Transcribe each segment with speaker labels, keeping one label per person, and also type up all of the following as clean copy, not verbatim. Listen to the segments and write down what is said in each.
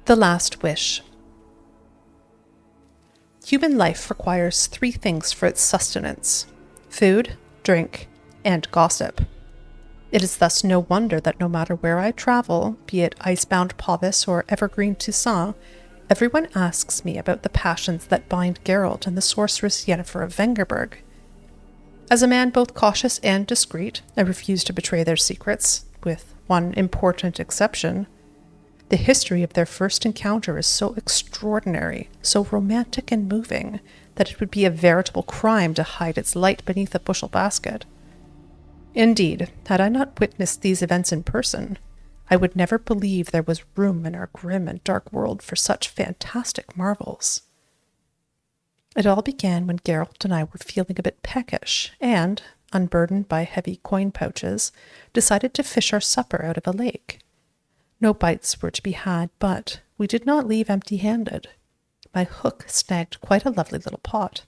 Speaker 1: The Last Wish. Human life requires 3 things for its sustenance: food, drink, and gossip. It is thus no wonder that no matter where I travel, be it icebound Povis or evergreen Toussaint, everyone asks me about the passions that bind Geralt and the sorceress Yennefer of Vengerberg. As a man both cautious and discreet, I refuse to betray their secrets, with one important exception. The history of their first encounter is so extraordinary, so romantic and moving, that it would be a veritable crime to hide its light beneath a bushel basket. Indeed, had I not witnessed these events in person, I would never believe there was room in our grim and dark world for such fantastic marvels. It all began when Geralt and I were feeling a bit peckish, and, unburdened by heavy coin pouches, decided to fish our supper out of a lake. No bites were to be had, but we did not leave empty-handed. My hook snagged quite a lovely little pot.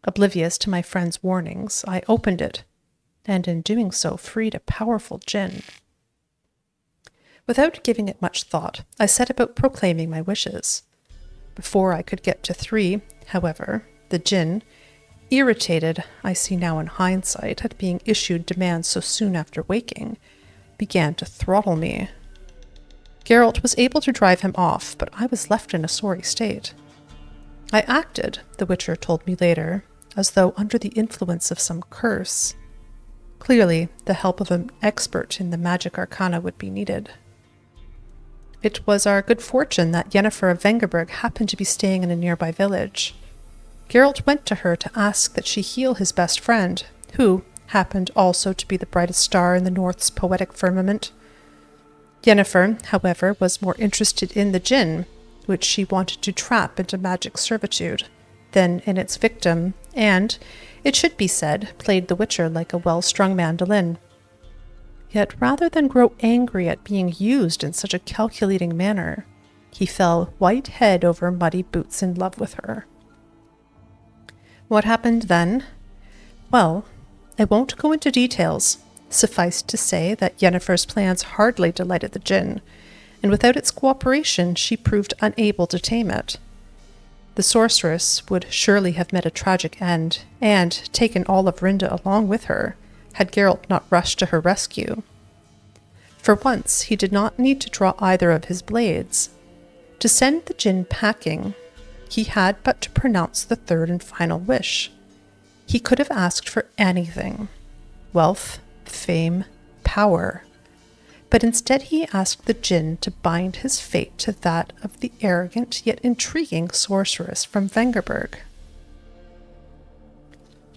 Speaker 1: Oblivious to my friend's warnings, I opened it, and in doing so freed a powerful djinn. Without giving it much thought, I set about proclaiming my wishes. Before I could get to 3, however, the djinn, irritated, I see now in hindsight, at being issued demands so soon after waking, began to throttle me. Geralt was able to drive him off, but I was left in a sorry state. I acted, the Witcher told me later, as though under the influence of some curse. Clearly, the help of an expert in the magic arcana would be needed. It was our good fortune that Yennefer of Vengerberg happened to be staying in a nearby village. Geralt went to her to ask that she heal his best friend, who happened also to be the brightest star in the North's poetic firmament. Yennefer, however, was more interested in the djinn, which she wanted to trap into magic servitude, than in its victim, and, it should be said, played the Witcher like a well-strung mandolin. Yet rather than grow angry at being used in such a calculating manner, he fell white head over muddy boots in love with her. What happened then? Well, I won't go into details. Suffice to say that Yennefer's plans hardly delighted the djinn, and without its cooperation she proved unable to tame it. The sorceress would surely have met a tragic end, and taken all of Rinda along with her, had Geralt not rushed to her rescue. For once, he did not need to draw either of his blades. To send the djinn packing, he had but to pronounce the 3rd and final wish. He could have asked for anything: wealth, fame, power. But instead he asked the djinn to bind his fate to that of the arrogant yet intriguing sorceress from Vengerberg.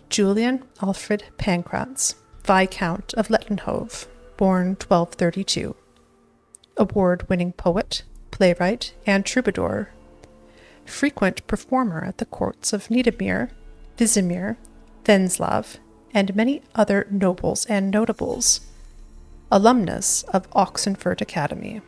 Speaker 1: Julian Alfred Pancratz, Viscount of Lettenhove, born 1232. Award-winning poet, playwright, and troubadour. Frequent performer at the courts of Niedermere, Vizimir, Venslav, and many other nobles and notables. Alumnus of Oxenford Academy.